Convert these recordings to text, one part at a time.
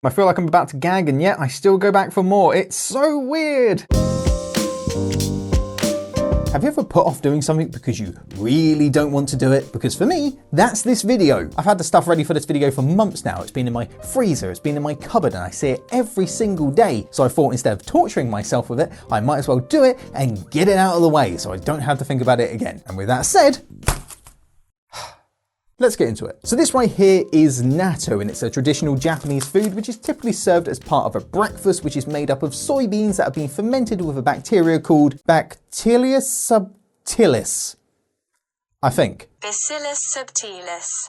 I feel like I'm about to gag and yet I still go back for more. It's so weird. Have you ever put off doing something because you really don't want to do it? Because for me, that's this video. I've had the stuff ready for this video for months now. It's been in my freezer, it's been in my cupboard, and I see it every single day. So I thought instead of torturing myself with it, I might as well do it and get it out of the way so I don't have to think about it again. And with that said, let's get into it. So this right here is natto, and it's a traditional Japanese food which is typically served as part of a breakfast which is made up of soybeans that have been fermented with a bacteria called Bacillus subtilis, I think. Bacillus subtilis.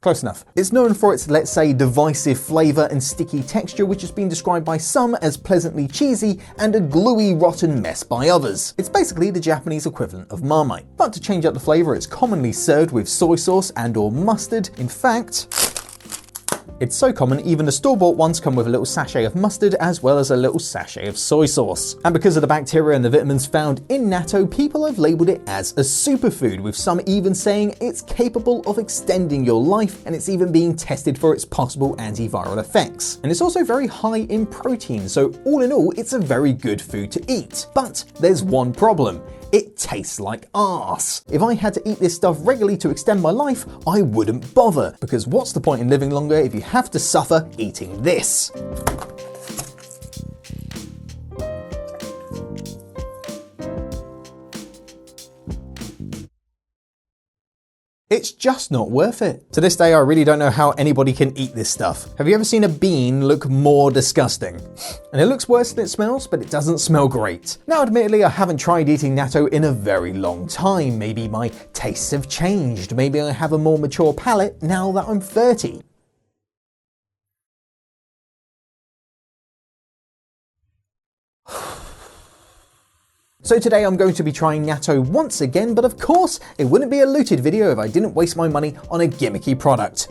Close enough. It's known for its, let's say, divisive flavour and sticky texture, which has been described by some as pleasantly cheesy and a gluey, rotten mess by others. It's basically the Japanese equivalent of Marmite. But to change up the flavour, it's commonly served with soy sauce and or mustard. In fact, it's so common, even the store-bought ones come with a little sachet of mustard as well as a little sachet of soy sauce. And because of the bacteria and the vitamins found in natto, people have labelled it as a superfood, with some even saying it's capable of extending your life, and it's even being tested for its possible antiviral effects. And it's also very high in protein, so all in all, it's a very good food to eat. But there's one problem. It tastes like arse. If I had to eat this stuff regularly to extend my life, I wouldn't bother, because what's the point in living longer if you have to suffer eating this? It's just not worth it. To this day, I really don't know how anybody can eat this stuff. Have you ever seen a bean look more disgusting? And it looks worse than it smells, but it doesn't smell great. Now, admittedly, I haven't tried eating natto in a very long time. Maybe my tastes have changed. Maybe I have a more mature palate now that I'm 30. So today I'm going to be trying natto once again, but of course it wouldn't be a looted video if I didn't waste my money on a gimmicky product.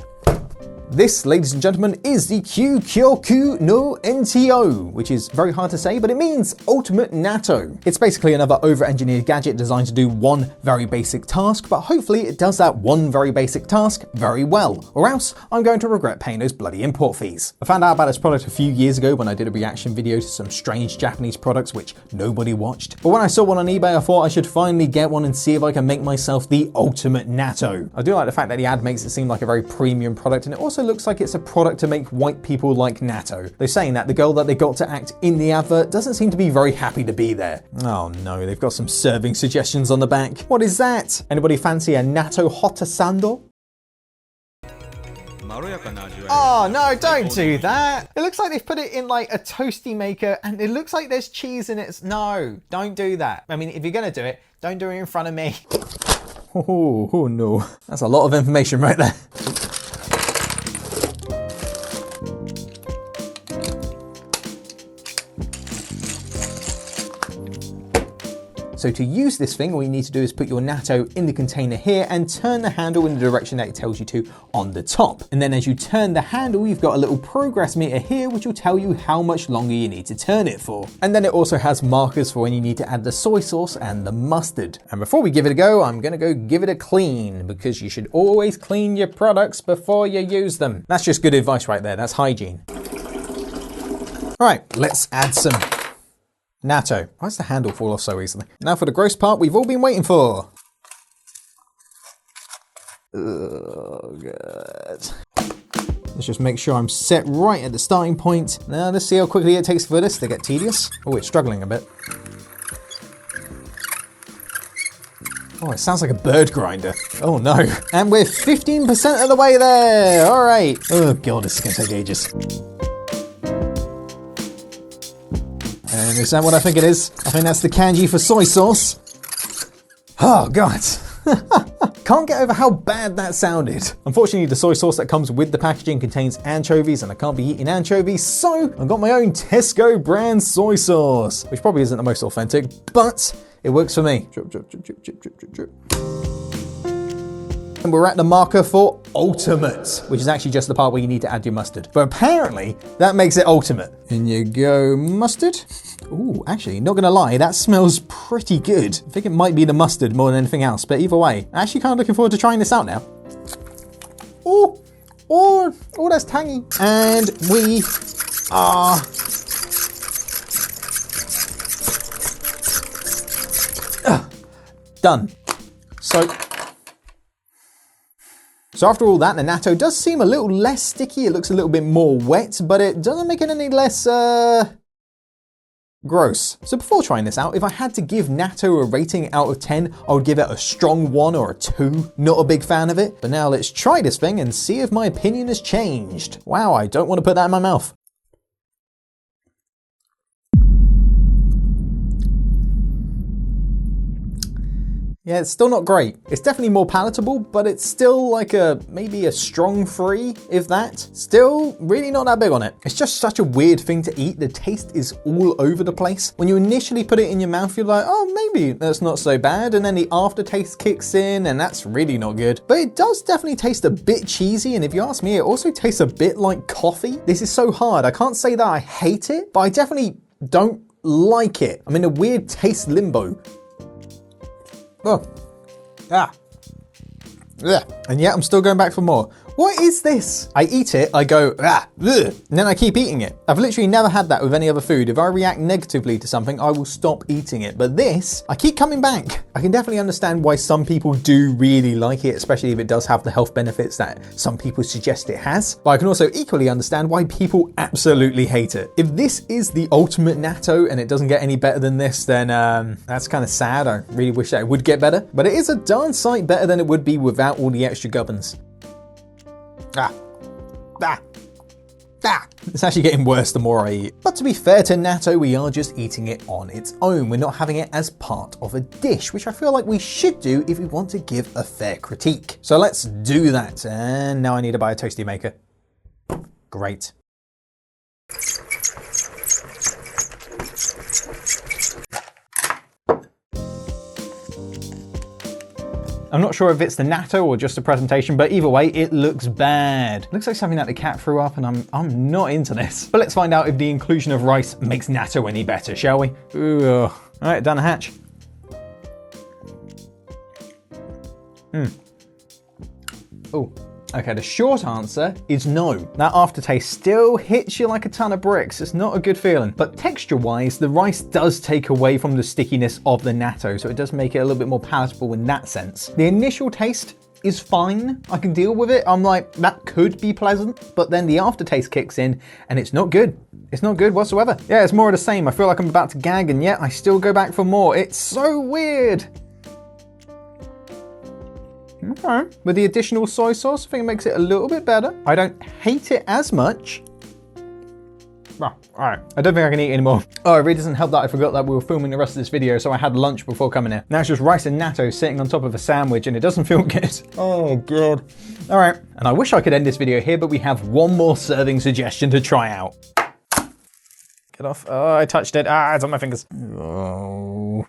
This, ladies and gentlemen, is the究極のNTO, which is very hard to say, but it means ultimate natto. It's basically another over-engineered gadget designed to do one very basic task, but hopefully it does that one very basic task very well, or else I'm going to regret paying those bloody import fees. I found out about this product a few years ago when I did a reaction video to some strange Japanese products which nobody watched, but when I saw one on eBay I thought I should finally get one and see if I can make myself the ultimate natto. I do like the fact that the ad makes it seem like a very premium product, and it also looks like it's a product to make white people like natto. They're saying that the girl that they got to act in the advert doesn't seem to be very happy to be there. Oh no, they've got some serving suggestions on the back. What is that? Anybody fancy a natto hotasando? Oh no, don't do that. It looks like they've put it in like a toasty maker and it looks like there's cheese in it. No, don't do that. I mean, if you're gonna do it, don't do it in front of me. Oh no, that's a lot of information right there. So to use this thing, all you need to do is put your natto in the container here and turn the handle in the direction that it tells you to on the top. And then as you turn the handle, you've got a little progress meter here, which will tell you how much longer you need to turn it for. And then it also has markers for when you need to add the soy sauce and the mustard. And before we give it a go, I'm gonna go give it a clean, because you should always clean your products before you use them. That's just good advice right there, that's hygiene. All right, let's add some natto. Why does the handle fall off so easily? Now for the gross part we've all been waiting for. Oh, good. Let's just make sure I'm set right at the starting point. Now let's see how quickly it takes for this to get tedious. Oh, it's struggling a bit. Oh, it sounds like a bird grinder. Oh no. And we're 15% of the way there. All right. Oh God, this is gonna take ages. And is that what I think it is? I think that's the kanji for soy sauce. Oh God. Can't get over how bad that sounded. Unfortunately, the soy sauce that comes with the packaging contains anchovies and I can't be eating anchovies, so I've got my own Tesco brand soy sauce, which probably isn't the most authentic, but it works for me. Drip, drip, drip, drip, drip, drip, drip, drip. And we're at the marker for ultimate, which is actually just the part where you need to add your mustard. But apparently that makes it ultimate. In you go, mustard. Ooh, actually, not gonna lie, that smells pretty good. I think it might be the mustard more than anything else, but either way, I'm actually kind of looking forward to trying this out now. Ooh, Oh, that's tangy. And we are done. So after all that, the natto does seem a little less sticky. It looks a little bit more wet, but it doesn't make it any less gross. So before trying this out, if I had to give natto a rating out of 10, I would give it a strong 1 or a 2. Not a big fan of it. But now let's try this thing and see if my opinion has changed. Wow, I don't want to put that in my mouth. Yeah, it's still not great. It's definitely more palatable, but it's still like maybe a strong 3, if that. Still really not that big on it. It's just such a weird thing to eat. The taste is all over the place. When you initially put it in your mouth, you're like, oh, maybe that's not so bad. And then the aftertaste kicks in and that's really not good. But it does definitely taste a bit cheesy. And if you ask me, it also tastes a bit like coffee. This is so hard. I can't say that I hate it, but I definitely don't like it. I'm in a weird taste limbo. Oh, yeah. And yet I'm still going back for more. What is this? I eat it, I go, ugh, and then I keep eating it. I've literally never had that with any other food. If I react negatively to something, I will stop eating it. But this, I keep coming back. I can definitely understand why some people do really like it, especially if it does have the health benefits that some people suggest it has. But I can also equally understand why people absolutely hate it. If this is the ultimate natto and it doesn't get any better than this, then that's kind of sad. I really wish that it would get better. But it is a darn sight better than it would be without all the extra gubbins. It's actually getting worse the more I eat. But to be fair to natto, we are just eating it on its own. We're not having it as part of a dish, which I feel like we should do if we want to give a fair critique. So let's do that. And now I need to buy a toasty maker. Great. I'm not sure if it's the natto or just the presentation, but either way, it looks bad. Looks like something that the cat threw up, and I'm not into this. But let's find out if the inclusion of rice makes natto any better, shall we? Ooh. All right, down the hatch. Oh. Okay, the short answer is no. That aftertaste still hits you like a ton of bricks. It's not a good feeling. But texture-wise, the rice does take away from the stickiness of the natto, so it does make it a little bit more palatable in that sense. The initial taste is fine. I can deal with it. I'm like, that could be pleasant, but then the aftertaste kicks in and it's not good. It's not good whatsoever. Yeah, it's more of the same. I feel like I'm about to gag and yet I still go back for more. It's so weird. Okay. With the additional soy sauce, I think it makes it a little bit better. I don't hate it as much. Oh, all right. I don't think I can eat anymore. Oh, it really doesn't help that I forgot that we were filming the rest of this video, so I had lunch before coming here. Now it's just rice and natto sitting on top of a sandwich and it doesn't feel good. Oh, God. All right. And I wish I could end this video here, but we have one more serving suggestion to try out. Get off. Oh, I touched it. Ah, it's on my fingers. Oh.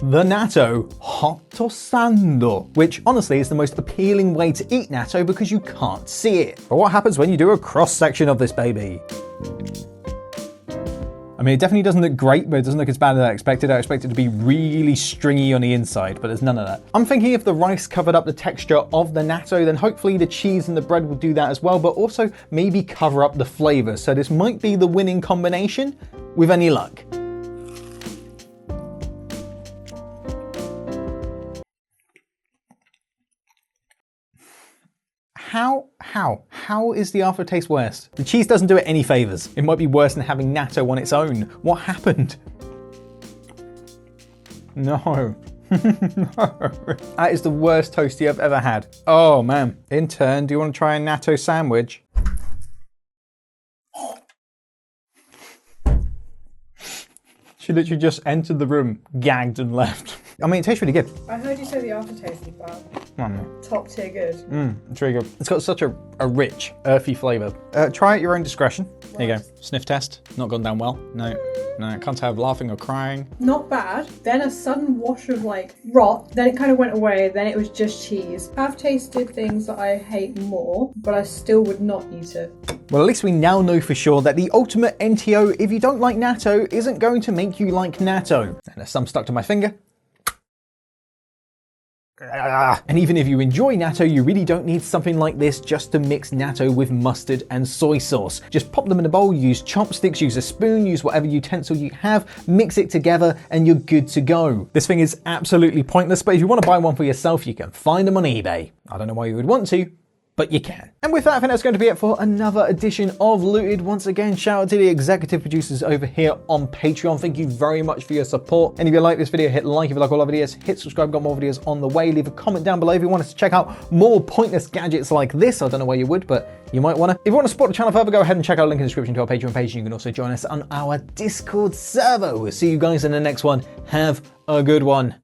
The natto hot tossando, which honestly is the most appealing way to eat natto because you can't see it. But what happens when you do a cross section of this baby? I mean, it definitely doesn't look great, but it doesn't look as bad as I expected. I expected it to be really stringy on the inside, but there's none of that. I'm thinking if the rice covered up the texture of the natto, then hopefully the cheese and the bread will do that as well, but also maybe cover up the flavor. So this might be the winning combination with any luck. How is the aftertaste worse? The cheese doesn't do it any favors. It might be worse than having natto on its own. What happened? No. No. That is the worst toasty I've ever had. Oh man. Intern, do you want to try a natto sandwich? She literally just entered the room, gagged and left. I mean, it tastes really good. I heard you say the aftertaste is bad. Top tier good. It's really good. It's got such a rich, earthy flavour. Try at your own discretion. There you go. Sniff test. Not gone down well. No, I can't have laughing or crying. Not bad. Then a sudden wash of like rot. Then it kind of went away. Then it was just cheese. I've tasted things that I hate more, but I still would not eat it. Well, at least we now know for sure that the ultimate NTO, if you don't like natto, isn't going to make you like natto. And there's some stuck to my finger. And even if you enjoy natto, you really don't need something like this just to mix natto with mustard and soy sauce. Just pop them in a bowl, use chopsticks, use a spoon, use whatever utensil you have, mix it together, and you're good to go. This thing is absolutely pointless, but if you want to buy one for yourself, you can find them on eBay. I don't know why you would want to, but you can. And with that, I think that's going to be it for another edition of Looted. Once again, shout out to the executive producers over here on Patreon. Thank you very much for your support. And if you like this video, hit like. If you like all our videos, hit subscribe. Got more videos on the way. Leave a comment down below if you want us to check out more pointless gadgets like this. I don't know why you would, but you might want to. If you want to support the channel further, go ahead and check out the link in the description to our Patreon page. You can also join us on our Discord server. We'll see you guys in the next one. Have a good one.